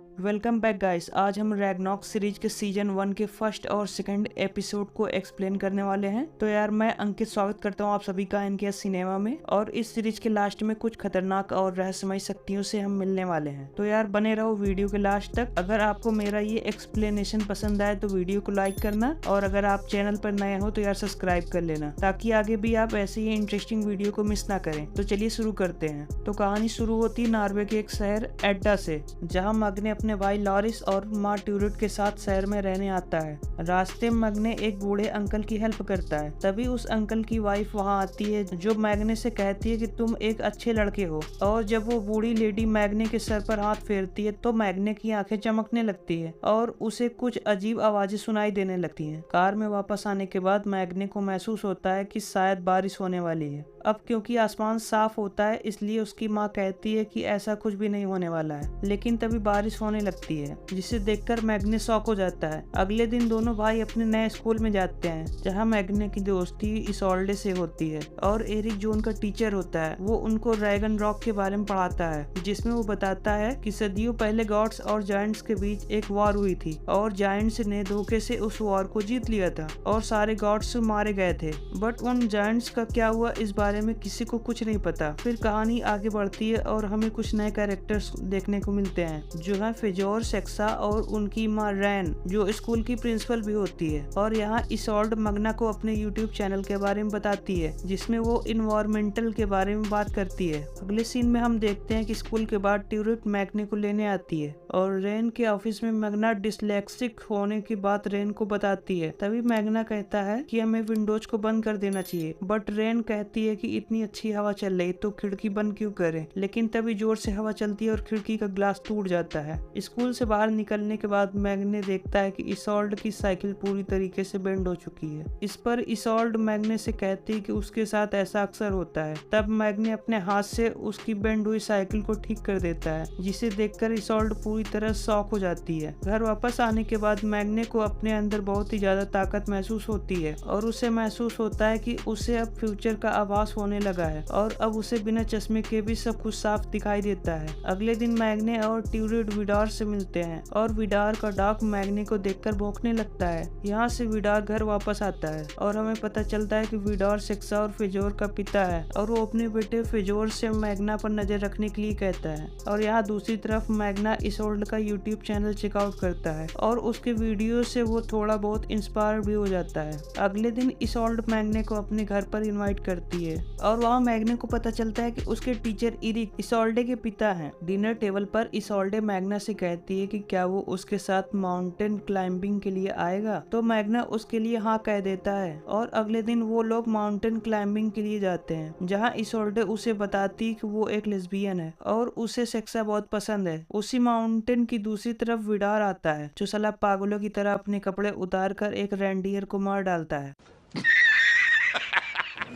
Welcome back guys. आज हम Ragnarok series के सीजन 1 के फर्स्ट और सेकंड एपिसोड को एक्सप्लेन करने वाले हैं। तो यार मैं अंकित स्वागत करता हूं आप सभी का इनके सिनेमा में। और इस सीरीज के लास्ट में कुछ खतरनाक और रहस्यमय शक्तियों से हम मिलने वाले हैं। तो यार बने रहो वीडियो के लास्ट तक। अगर आपको मेरा ये एक्सप्लेनेशन पसंद आए तो वीडियो को लाइक करना, और अगर आप चैनल पर नए हो तो यार सब्सक्राइब कर लेना, ताकि आगे भी आप ऐसे ही इंटरेस्टिंग वीडियो को मिस ना करें। तो चलिए शुरू करते हैं। तो कहानी शुरू होती नॉर्वे के एक शहर एड्डा से, जहाँ मग्ने अपने भाई लॉरिस और माँ ट्यूरिट के साथ शहर में रहने आता है। रास्ते में मग्ने एक बूढ़े अंकल की हेल्प करता है। तभी उस अंकल की वाइफ वहाँ आती है, जो मैग्ने से कहती है कि तुम एक अच्छे लड़के हो। और जब वो बूढ़ी लेडी मैग्ने के सर पर हाथ फेरती है तो मैग्ने की आंखें चमकने लगती है और उसे कुछ अजीब आवाजें सुनाई देने लगती हैं। कार में वापस आने के बाद मैग्ने को महसूस होता है कि शायद बारिश होने वाली है। अब क्योंकि आसमान साफ होता है इसलिए उसकी माँ कहती है कि ऐसा कुछ भी नहीं होने वाला है। लेकिन तभी बारिश होने लगती है, जिसे देखकर मैग्ने शॉक हो जाता है। अगले दिन दोनों भाई अपने नए स्कूल में जाते हैं, जहाँ मैग्ने की दोस्ती इसोल्डे से होती है। और एरिक जो उनका टीचर होता है वो उनको रैग्नारॉक के बारे में पढ़ाता है, जिसमें वो बताता है कि सदियों पहले गॉड्स और जायंट्स के बीच एक वॉर हुई थी और जायंट्स ने धोखे से उस वॉर को जीत लिया था और सारे गॉड्स मारे गए थे। बट उन जायंट्स का क्या हुआ इस बारे में किसी को कुछ नहीं पता। फिर कहानी आगे बढ़ती है और हमें कुछ नए कैरेक्टर्स देखने को मिलते हैं, जो है फिजोर, सेक्सा और उनकी माँ रैन, जो स्कूल की प्रिंसिपल भी होती है। और यहाँ इसोल्ड मग्ना को अपने यूट्यूब चैनल के बारे में बताती है, जिसमें वो इन्वायरमेंटल के बारे में बात करती है। अगले सीन में हम देखते हैं कि स्कूल के बाद ट्यूरिट मैग्ने को लेने आती है और रेन के ऑफिस में मैग्ना डिसलेक्सिक होने की बात रेन को बताती है। तभी मैग्ना कहता है कि हमें विंडोज को बंद कर देना चाहिए, बट रेन कहती है कि इतनी अच्छी हवा चल रही तो खिड़की बंद क्यों करें। लेकिन तभी जोर से हवा चलती है और खिड़की का ग्लास टूट जाता है। स्कूल से बाहर निकलने के बाद मैग्ने देखता है कि इसोल्ड की साइकिल पूरी तरीके से बेंड हो चुकी है। इस पर इसोल्ड मैग्ने से कहती है कि उसके साथ ऐसा अक्सर होता है। तब मैग्ने अपने हाथ से उसकी बेंड हुई साइकिल को ठीक कर देता है, जिसे देखकर इसोल्ड पूरी तरह शॉक हो जाती है। घर वापस आने के बाद मैग्ने को अपने अंदर बहुत ही ज्यादा ताकत महसूस होती है और उसे महसूस होता है कि उसे अब फ्यूचर का आभास होने लगा है और अब उसे बिना चश्मे के भी सब कुछ साफ दिखाई देता है। अगले दिन मैग्ने और ट्यूरिट विडार से मिलते हैं और विडार का डॉग मैग्ने को देखकर भौंकने लगता है। यहाँ से विडार घर वापस आता है और हमें पता चलता है कि विडार सेक्सा और फिजोर का पिता है और वो अपने बेटे फिजोर से मैग्ना पर नजर रखने के लिए कहता है। और यहाँ दूसरी तरफ मैग्ना इसोल्ड का यूट्यूब चैनल चेकआउट करता है और उसके वीडियो से वो थोड़ा बहुत इंस्पायर भी हो जाता है। अगले दिन इसोल्ड मैग्ने को अपने घर पर इनवाइट करती है और वहाँ मैग्ने को पता चलता है कि उसके टीचर इरिक इसोल्डे के पिता हैं। डिनर टेबल पर इसोल्डे मैग्ना से कहती है कि क्या वो उसके साथ माउंटेन क्लाइंबिंग के लिए आएगा, तो मैग्ना उसके लिए हाँ कह देता है। और अगले दिन वो लोग माउंटेन क्लाइंबिंग के लिए जाते हैं, जहाँ इसोल्डे उसे बताती है कि वो एक लेस्बियन है और उसे सेक्सा बहुत पसंद है। उसी माउंटेन की दूसरी तरफ विडार आता है, जो साला पागलों की तरह अपने कपड़े उतार कर एक रेंडियर को मार डालता है।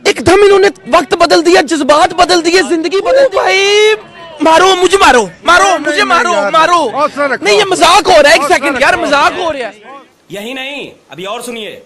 एकदम इन्होंने वक्त बदल दिया, जज्बात बदल दिए, जिंदगी बदल दी। भाई मारो मुझे, मारो मारो मुझे, मारो मारो। नहीं ये मजाक हो रहा है, एक सेकंड यार, मजाक हो रहा है। यही नहीं, अभी और सुनिए।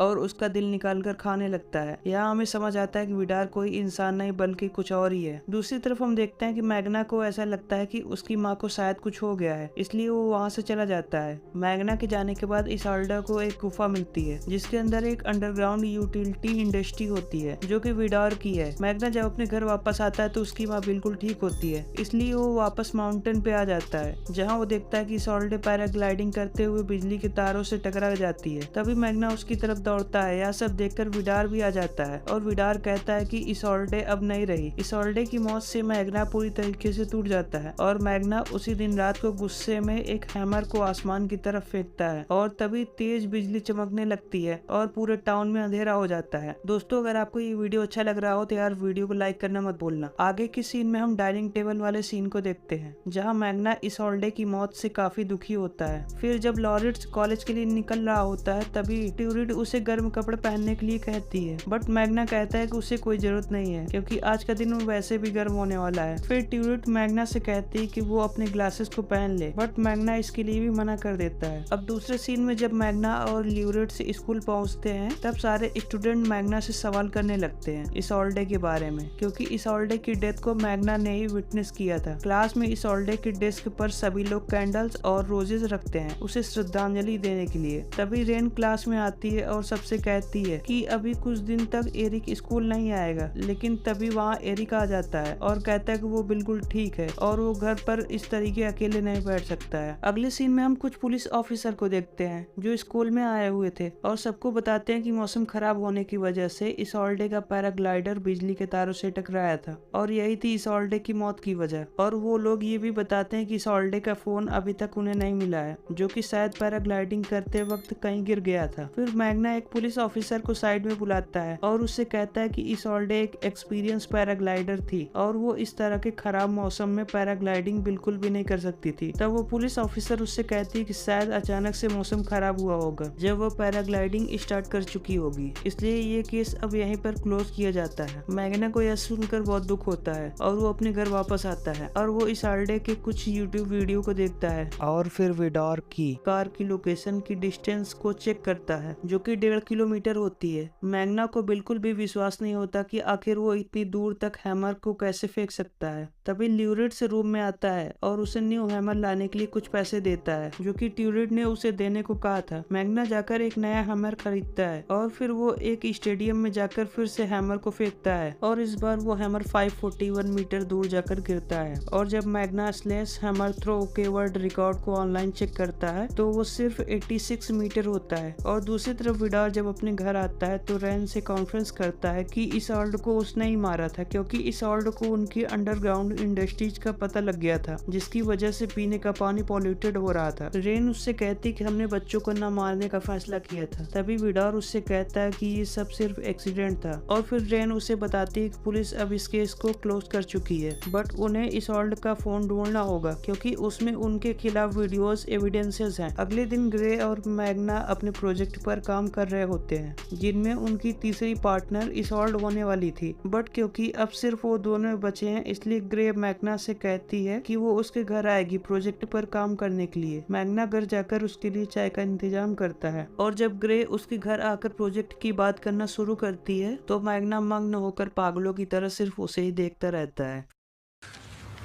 और उसका दिल निकालकर खाने लगता है। यहाँ हमें समझ आता है कि विडार कोई इंसान नहीं बल्कि कुछ और ही है। दूसरी तरफ हम देखते हैं कि मैग्ना को ऐसा लगता है कि उसकी माँ को शायद कुछ हो गया है, इसलिए वो वहाँ से चला जाता है। मैग्ना के जाने के बाद इसोल्डा को एक गुफा मिलती है, जिसके अंदर एक अंडरग्राउंड यूटिलिटी इंडस्ट्री होती है, जो कि विडार की है। मैग्ना जब अपने घर वापस आता है तो उसकी माँ बिल्कुल ठीक होती है, इसलिए वो वापस माउंटेन पे आ जाता है, जहाँ वो देखता है कि इसोल्डे पैराग्लाइडिंग करते हुए बिजली के तारों से टकरा जाती है। तभी मैग्ना उसकी तरफ दौड़ता है। यह सब देखकर विडार भी आ जाता है और विडार कहता है कि इसोल्डे अब नहीं रही। इसोल्डे की मौत से मैग्ना पूरी तरीके से टूट जाता है और मैग्ना उसी दिन रात को गुस्से में एक हैमर को आसमान की तरफ फेंकता है और तभी तेज बिजली चमकने लगती है और पूरे टाउन में अंधेरा हो जाता है। दोस्तों अगर आपको ये वीडियो अच्छा लग रहा हो तो यार वीडियो को लाइक करना मत भूलना। आगे की सीन में हम डाइनिंग टेबल वाले सीन को देखते हैं, जहाँ मैग्ना इसोल्डे की मौत से काफी दुखी होता है। फिर जब लॉरिस कॉलेज के लिए निकल रहा होता है तभी ट्यूरिट उसे गर्म कपड़े पहनने के लिए कहती है, बट मैग्ना कहता है कि उसे कोई जरूरत नहीं है क्योंकि आज का दिन वैसे भी गर्म होने वाला है। फिर ट्यूलिट मैग्ना से कहती है कि वो अपने ग्लासेस को पहन ले, बट मैग्ना इसके लिए भी मना कर देता है। अब दूसरे सीन में जब मैग्ना और ल्यूरेट से स्कूल पहुंचते हैं तब सारे स्टूडेंट मैग्ना से सवाल करने लगते हैं इसोल्डे के बारे में, क्योंकि इसोल्डे की डेथ को मैग्ना ने ही विटनेस किया था। क्लास में इसोल्डे की डेस्क पर सभी लोग कैंडल्स और रोजेस रखते हैं उसे श्रद्धांजलि देने के लिए। तभी रेन क्लास में आती है और सबसे कहती है कि अभी कुछ दिन तक एरिक स्कूल नहीं आएगा, लेकिन तभी वहाँ एरिक आ जाता है और कहता है कि वो बिल्कुल ठीक है और वो घर पर इस तरीके अकेले नहीं बैठ सकता है। अगले सीन में हम कुछ पुलिस ऑफिसर को देखते हैं जो स्कूल में आए हुए थे और सबको बताते हैं कि मौसम खराब होने की वजह से इसोल्डे का पैराग्लाइडर बिजली के तारों से टकराया था और यही थी इसोल्डे की मौत की वजह। और वो लोग ये भी बताते हैं कि इसोल्डे का फोन अभी तक उन्हें नहीं मिला है, जो कि शायद पैराग्लाइडिंग करते वक्त कहीं गिर गया था। फिर मैग्ना एक पुलिस ऑफिसर को साइड में बुलाता है और उससे कहता है कि इसोल्डे एक एक्सपीरियंस पैराग्लाइडर थी और वो इस तरह के खराब मौसम में पैराग्लाइडिंग बिल्कुल भी नहीं कर सकती थी। तब वो पुलिस ऑफिसर उससे कहती है कि शायद अचानक से मौसम खराब हुआ होगा जब वो पैराग्लाइडिंग स्टार्ट कर चुकी होगी, इसलिए ये केस अब यहीं पर क्लोज किया जाता है। मैग्ना को यह सुनकर बहुत दुख होता है और वो अपने घर वापस आता है और वो इसोल्डे के कुछ यूट्यूब वीडियो को देखता है और फिर विडॉर की कार की लोकेशन की डिस्टेंस को चेक करता है जो कि 1.5 किलोमीटर होती है। मैग्ना को बिल्कुल भी विश्वास नहीं होता कि आखिर वो इतनी दूर तक हैमर को कैसे फेंक सकता है। तभी ल्यूरेट से रूम में आता है और उसे न्यू हैमर लाने के लिए कुछ पैसे देता है जो कि ट्यूलिट ने उसे देने को कहा था। मैग्ना जाकर एक नया हैमर खरीदता है और फिर वो एक स्टेडियम में जाकर फिर से हैमर को फेंकता है और इस बार वो हैमर 541 मीटर दूर जाकर गिरता है। और जब मैग्ना स्लैश हैमर थ्रो के वर्ल्ड रिकॉर्ड को ऑनलाइन चेक करता है तो वो सिर्फ 86 मीटर होता है। और दूसरी तरफ विडार जब अपने घर आता है तो रैन से कॉन्फ्रेंस करता है कि इसोल्डे को उसने ही मारा था क्योंकि इसोल्डे को उनकी अंडरग्राउंड इंडस्ट्रीज का पता लग गया था जिसकी वजह से पीने का पानी पॉल्यूटेड हो रहा था। रेन उससे कहती कि हमने बच्चों को न मारने का फैसला किया था। तभी विडार उससे कहता है कि ये सब सिर्फ एक्सीडेंट था और फिर रेन उसे बताती है कि पुलिस अब इस केस को क्लोज कर चुकी है, बट उन्हें इसोल्डे का फोन ढूंढना होगा क्योंकि उसमें उनके खिलाफ वीडियोस एविडेंसेस हैं। अगले दिन ग्रे और मैग्ना अपने प्रोजेक्ट पर काम कर रहे होते हैं जिनमें उनकी तीसरी पार्टनर इसोल्डे होने वाली थी, बट क्योंकि अब सिर्फ वो दोनों बचे हैं इसलिए ग्रे मैग्ना से कहती है कि वो उसके घर आएगी प्रोजेक्ट पर काम करने के लिए। मैग्ना घर जाकर उसके लिए चाय का इंतजाम करता है और जब ग्रे उसके घर आकर प्रोजेक्ट की बात करना शुरू करती है तो मैग्ना मग्न होकर पागलों की तरह सिर्फ उसे ही देखता रहता है।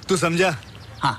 तू समझा? हाँ।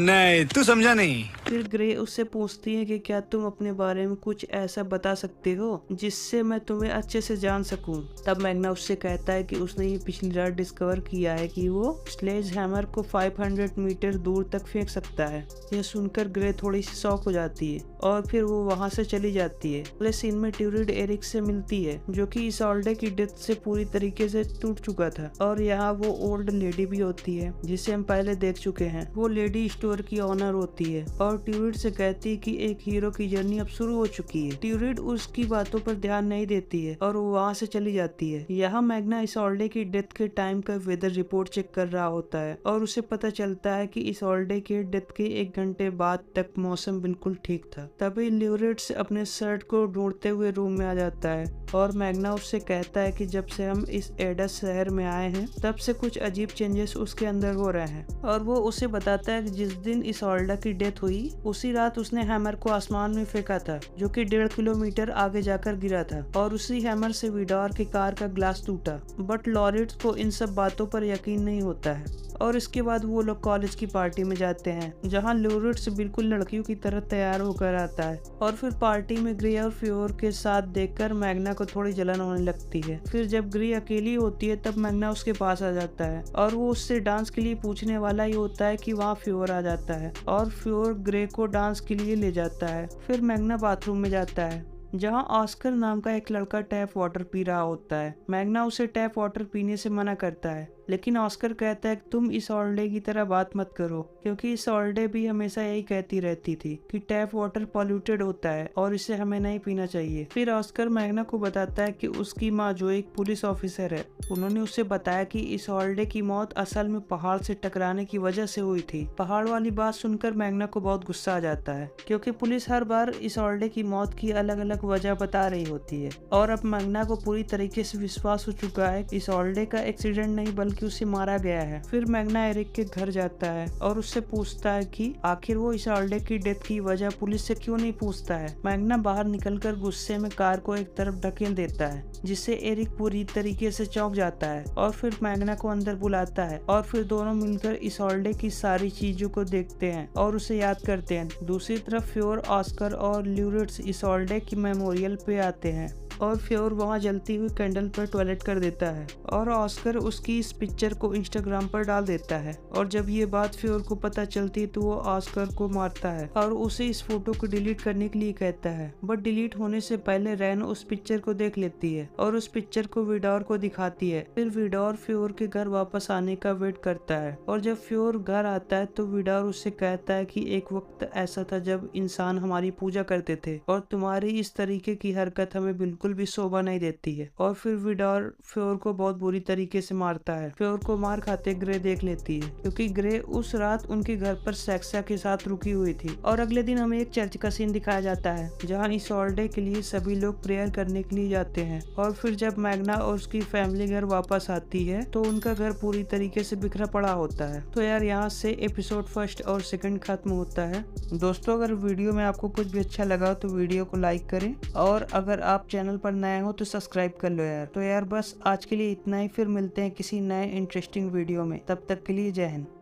नहीं, तू समझा नहीं। फिर ग्रे उससे पूछती है कि क्या तुम अपने बारे में कुछ ऐसा बता सकते हो जिससे मैं तुम्हें अच्छे से जान सकूं। तब मैग्ना उससे कहता है कि उसने ये पिछली रात डिस्कवर किया है कि वो स्लेज हैमर को 500 मीटर दूर तक फेंक सकता है। यह सुनकर ग्रे थोड़ी सी शॉक हो जाती है और फिर वो वहाँ से चली जाती है। अगले सीन में ट्यूलिट एरिक से मिलती है जो कि इसोल्डे की डेथ से पूरी तरीके से टूट चुका था और यहाँ वो ओल्ड लेडी भी होती है जिसे हम पहले देख चुके हैं। वो लेडी स्टोर की ऑनर होती है और ट्यूलिट से कहती है कि एक हीरो की जर्नी अब शुरू हो चुकी है। ट्यूलिट उसकी बातों पर ध्यान नहीं देती है और वो वहाँ से चली जाती है। यहाँ मैग्ना इसोल्डे की डेथ के टाइम का वेदर रिपोर्ट चेक कर रहा होता है और उसे पता चलता है कि इसोल्डे के डेथ के 1 घंटे बाद तक मौसम बिल्कुल ठीक था। तभी ल्यूरेट अपने शर्ट को ढूंढते हुए रूम में आ जाता है और मैग्ना उससे कहता है कि जब से हम इस एडस शहर में आए हैं तब से कुछ अजीब चेंजेस उसके अंदर हो रहे हैं। और वो उसे बताता है कि जिस दिन इसोल्डे की डेथ हुई उसी रात उसने हैमर को आसमान में फेंका था जो कि 1.5 किलोमीटर आगे जाकर गिरा था और उसी हैमर से विडार की कार का ग्लास टूटा। बट लॉरेट को इन सब बातों पर यकीन नहीं होता है और इसके बाद वो लोग कॉलेज की पार्टी में जाते हैं जहाँ लॉरेट बिल्कुल लड़कियों की तरह तैयार होकर आता है और फिर पार्टी में ग्रे और फ्योर के साथ देखकर मैग्ना को थोड़ी जलन होने लगती है। फिर जब ग्रे अकेली होती है तब मैग्ना उसके पास आ जाता है और वो उससे डांस के लिए पूछने वाला ही होता है कि वहाँ फ्योर आ जाता है और फ्योर ग्रे को डांस के लिए ले जाता है। फिर मैग्ना बाथरूम में जाता है जहाँ ऑस्कर नाम का एक लड़का टैप वाटर पी रहा होता है। मैग्ना उसे टैप वाटर पीने से मना करता है लेकिन ऑस्कर कहता है तुम इस ऑलडे की तरह बात मत करो, क्योंकि इस ऑलडे भी हमेशा यही कहती रहती थी कि टैप वाटर पॉल्यूटेड होता है और इसे हमें नहीं पीना चाहिए। फिर ऑस्कर मैग्ना को बताता है कि उसकी माँ जो एक पुलिस ऑफिसर है, उन्होंने उसे बताया कि इस ऑलडे की मौत असल में पहाड़ से टकराने की वजह से हुई थी। पहाड़ वाली बात सुनकर मैग्ना को बहुत गुस्सा आ जाता है, क्योंकि पुलिस हर बार इस ऑलडे की मौत की अलग अलग वजह बता रही होती है और अब मैग्ना को पूरी तरीके से विश्वास हो चुका है इस ऑलडे का एक्सीडेंट नहीं बल्कि उसे मारा गया है। फिर मैग्ना एरिक के घर जाता है और उससे पूछता है कि आखिर वो इस ऑलडे की डेथ की वजह पुलिस से क्यों नहीं पूछता है। मैग्ना बाहर निकलकर गुस्से में कार को एक तरफ ढकेल देता है, जिससे एरिक पूरी तरीके से चौंक जाता है और फिर मैग्ना को अंदर बुलाता है और फिर दोनों मिलकर इस ऑलडे की सारी चीजों को देखते हैं और उसे याद करते हैं। दूसरी तरफ फ्योर, ऑस्कर और ल्यूरिट्स इस ऑलडे की मेमोरियल पे आते हैं और फ्योर वहाँ जलती हुई कैंडल पर टॉयलेट कर देता है और ऑस्कर उसकी इस पिक्चर को इंस्टाग्राम पर डाल देता है। और जब ये बात फ्योर को पता चलती है तो वो ऑस्कर को मारता है और उसे इस फोटो को डिलीट करने के लिए कहता है। बट डिलीट होने से पहले रैन उस पिक्चर को देख लेती है और उस पिक्चर को विडोर को दिखाती है। फिर विडोर फ्योर के घर वापस आने का वेट करता है और जब फ्योर घर आता है तो विडोर उससे कहता है कि एक वक्त ऐसा था जब इंसान हमारी पूजा करते थे और तुम्हारी इस तरीके की हरकत हमें बिल्कुल भी शोभा नहीं देती है। और फिर विडोर फ्योर को बहुत बुरी तरीके से मारता है। फ्योर को मार खाते ग्रे देख लेती है, क्योंकि ग्रे उस रात उनके घर पर सेक्सा के साथ रुकी हुई थी। और अगले दिन हमें एक चर्च का सीन दिखाया जाता है, जहाँ इस ऑलडे के लिए सभी लोग प्रेयर करने के लिए जाते हैं। और फिर जब मैग्ना और उसकी फैमिली घर वापस आती है तो उनका घर पूरी तरीके से बिखरा पड़ा होता है। तो यार यहाँ से एपिसोड 1 और 2 खत्म होता है। दोस्तों, अगर वीडियो में आपको कुछ भी अच्छा लगा तो वीडियो को लाइक करें और अगर आप चैनल पर नए हो तो सब्सक्राइब कर लो यार। तो यार बस आज के लिए इतना ही, फिर मिलते हैं किसी नए इंटरेस्टिंग वीडियो में। तब तक के लिए जय हिंद।